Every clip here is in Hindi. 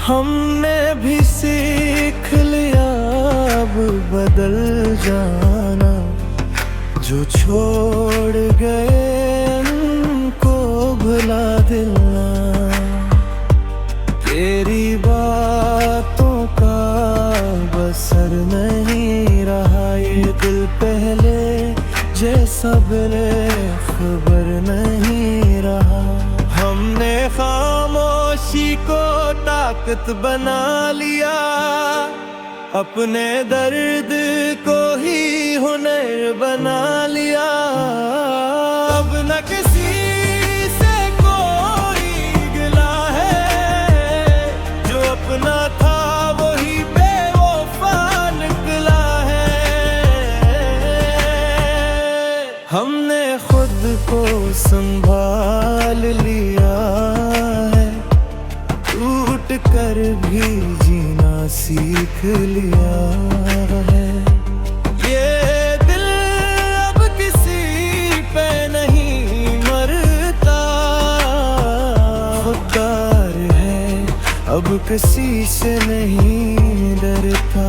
हमने भी सीख लिया अब बदल जाना, जो छोड़ गए उनको भुला देना। तेरी बातों का बसर नहीं रहा, ये दिल पहले जैसा खबर नहीं रहा। हमने खामोशी को ताकत बना लिया, अपने दर्द को ही हुनर बना लिया। अब न किसी से कोई गिला है, जो अपना था वही बेवफा निकला है। हमने खुद को संभाल लिया है, टूट कर भी जीना सीख लिया है। ये दिल अब किसी पे नहीं मरता, खुददार है अब किसी से नहीं डरता।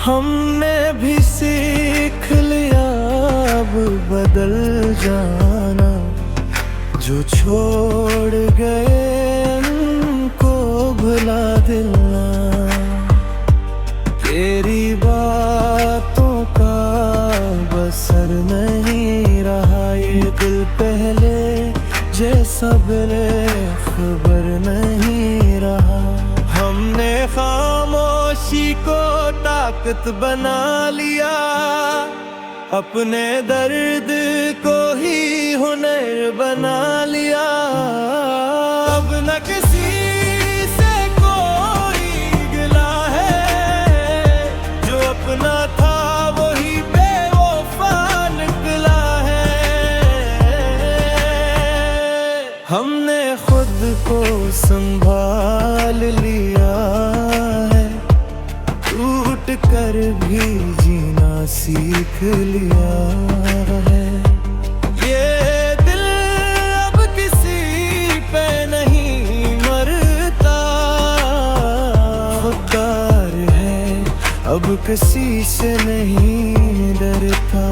हमने भी सीख लिया अब बदल जाना, जो छोड़ गए उनको भुला देना। तेरी बातों का बसर नहीं रहा, ये दिल पहले जैसा खबर नहीं रहा। हमने खामोशी को ताकत बना लिया, अपने दर्द को ही हुनर बना लिया। अब न किसी से कोई गिला है, जो अपना था वही बेवफा निकला है। हमने खुद को संभाल लिया है, टूट कर भी जीना सीख लिया है। ये दिल अब किसी पे नहीं मरता, खुददार है अब किसी से नहीं डरता।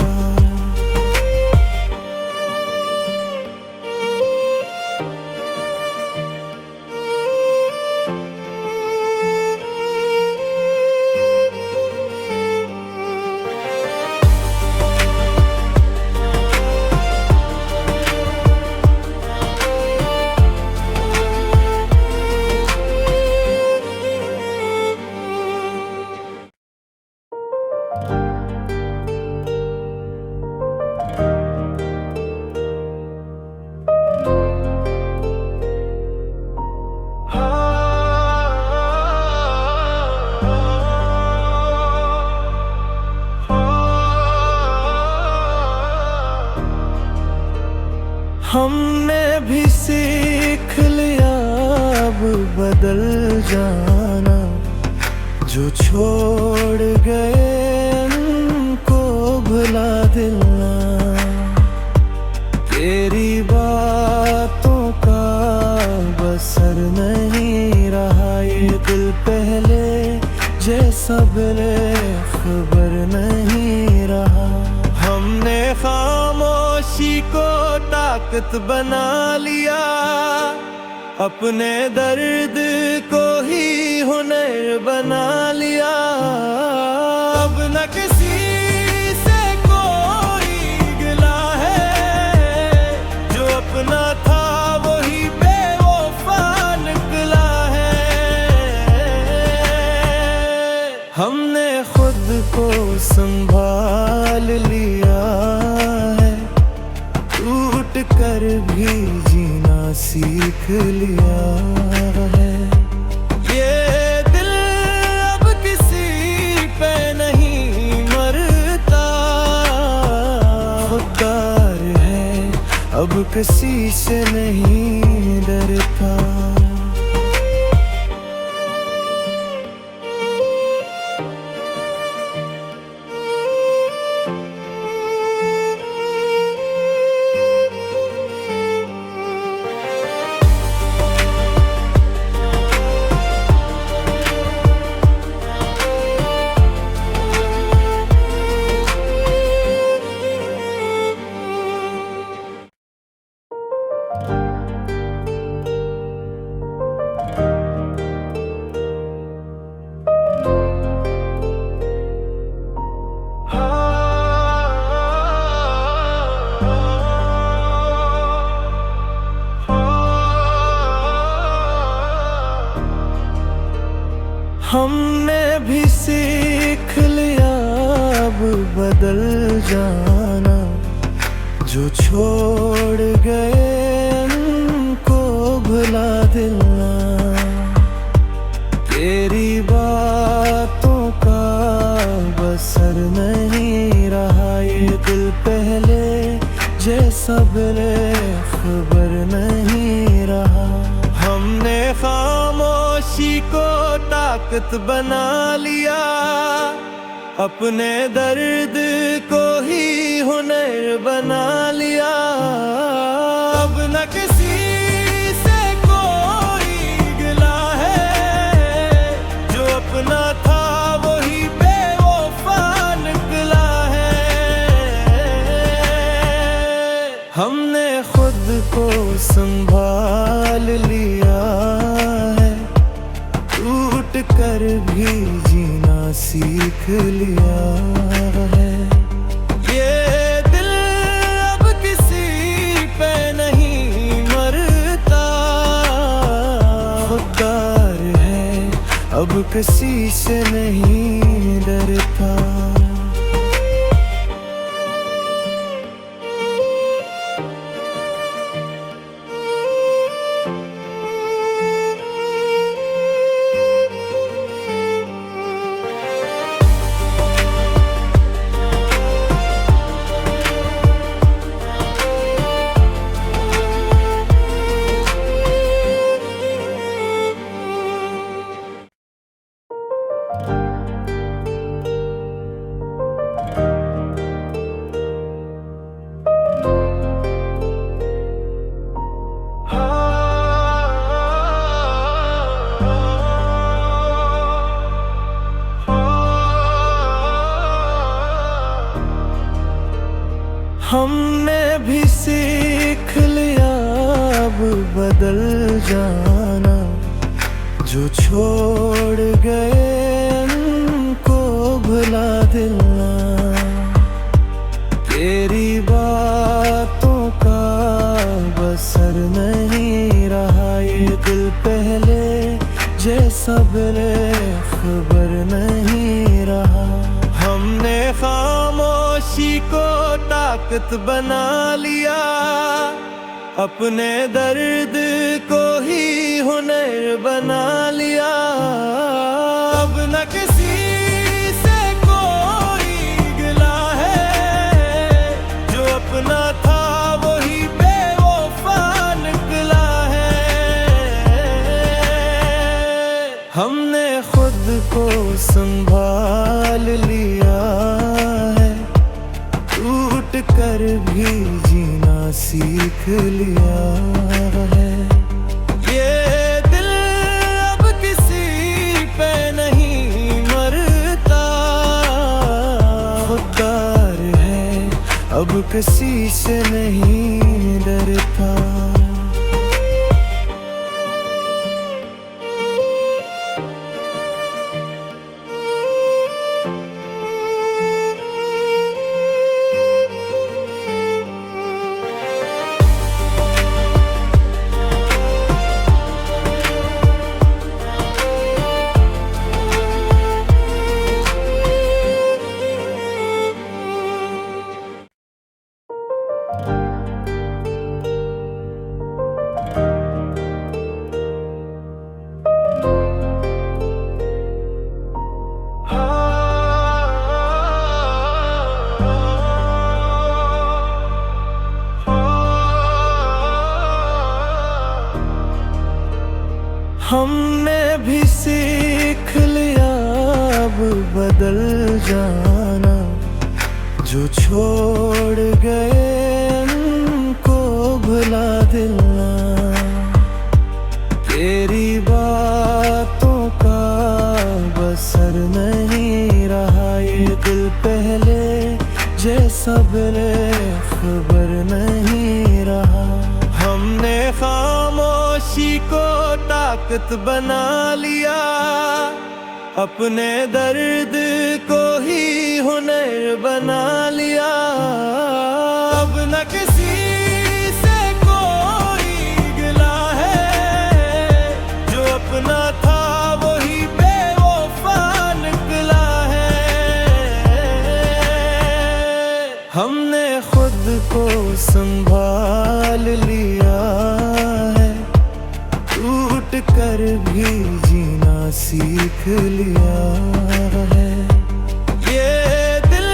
हमने भी सीख लिया अब बदल जाना, जो छोड़ गए उनको भुला देना। तेरी बातों का बसर नहीं रहा, ये दिल पहले जैसा खबर नहीं रहा। हमने खामोशी को ताकत बना लिया, अपने दर्द को ही हुनर बना लिया। अब न किसी से कोई गिला है, जो अपना था वही बेवफा सीख लिया है। ये दिल अब किसी पे नहीं मरता, खुददार है अब किसी से नहीं डरता। हमने भी सीख लिया अब बदल जाना, जो छोड़ गए उनको भुला देना। तेरी बातों का बसर नहीं रहा, ये दिल पहले जैसा बेखबर नहीं रहा। हमने खामोशी को ताकत बना लिया, अपने दर्द को ही हुनर बना लिया। अब न किसी से कोई गिला है, जो अपना था वही बेवफा निकला है। हमने खुद को संभाल लिया है, टूट कर भी जीना सीख लिया है। ये दिल अब किसी पे नहीं मरता, खुददार है अब किसी से नहीं डरता। हमने भी सीख लिया अब बदल जाना, जो छोड़ गए उनको भुला देना। तेरी बातों का बसर नहीं रहा, ये दिल पहले जैसा बेखबर नहीं रहा। हमने खामोशी को ताकत बना लिया, अपने दर्द को ही हुनर बना लिया। अब न किसी से कोई गिला है, जो अपना था वही बेवफा निकला है। हमने खुद को संभाल लिया है, टूट कर भी जीना सीख लिया है। ये दिल अब किसी पे नहीं मरता, खुददार है अब किसी से नहीं डरता। हमने भी सीख लिया अब बदल जाना, जो छोड़ गए उनको भुला देना। तेरी बातों का बसर नहीं रहा, ये दिल पहले जैसा बेखबर नहीं रहा। हमने खामोशी को ताकत बना लिया, अपने दर्द को ही हुनर बना लिया। अब न किसी से कोई गिला है, जो अपना था वही बेवफा निकला है। हमने खुद को संभाल लिया है, टूट कर भी जीना सीख लिया है। ये दिल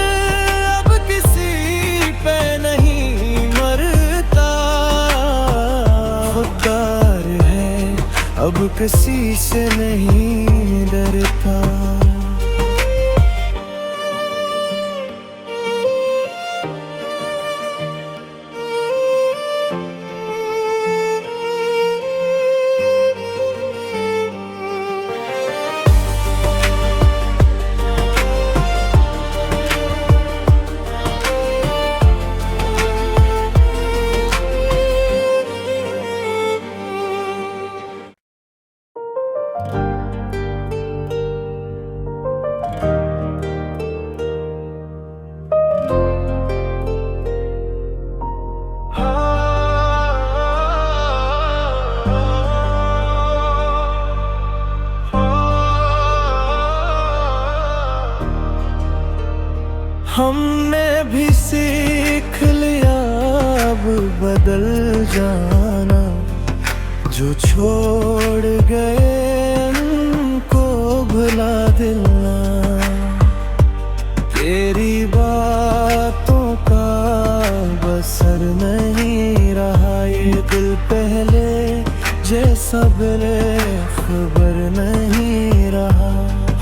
अब किसी पे नहीं मरता, खुददार है अब किसी से नहीं डरता। हमने भी सीख लिया अब बदल जाना, जो छोड़ गए उनको भुला देना। तेरी बातों का बसर नहीं रहा, ये दिल पहले जैसा बेखबर नहीं रहा।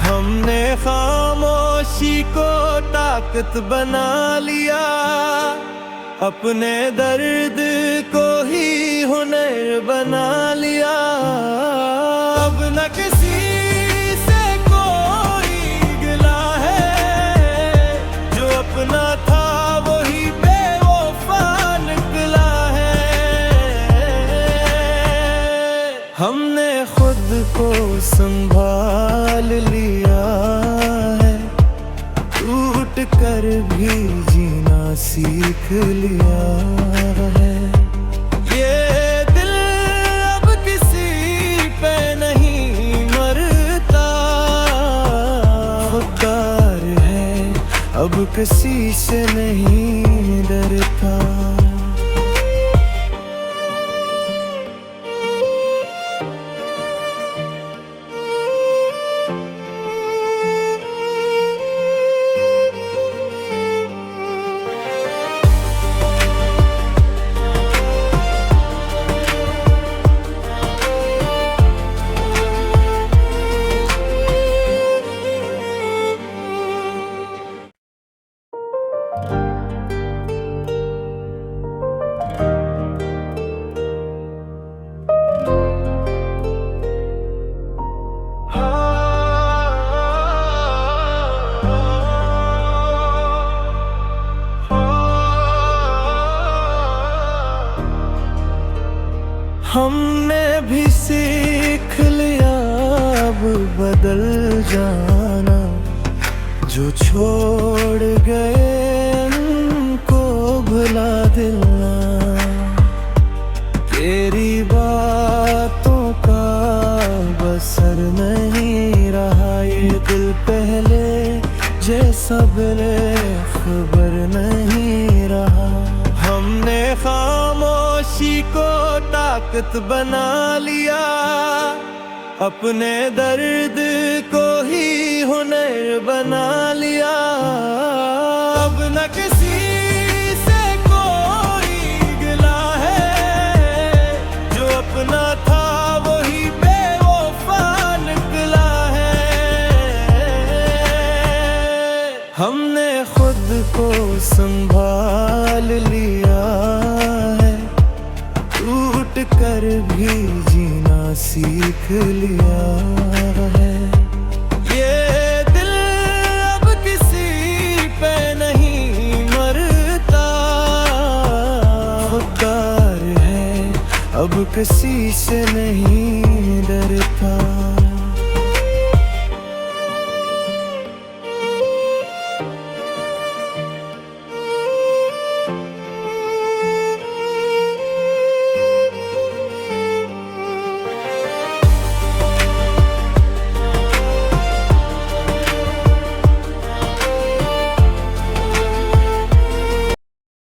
हमने खामोशी को ताकत बना लिया, अपने दर्द को ही हुनर बना लिया। अब न किसी से कोई गिला है, जो अपना था वही बेवफा निकला है। हमने खुद को संभाल लिया है, टूट कर भी जीना सीख लिया है। ये दिल अब किसी पे नहीं मरता, खुददार है अब किसी से नहीं डरता। हमने भी सीख लिया अब बदल जाना, जो छोड़ गए उनको भुला देना। तेरी बातों का बसर नहीं रहा, ये दिल पहले जैसा बेखबर नहीं रहा। हमने खामोशी को ताकत बना लिया, अपने दर्द को ही हुनर बना लिया। अब न किसी से कोई गिला है, जो अपना था वही बेवफा संभाल लिया है, टूट कर भी जीना सीख लिया है। ये दिल अब किसी पे नहीं मरता, खुददार है अब किसी से नहीं डरता।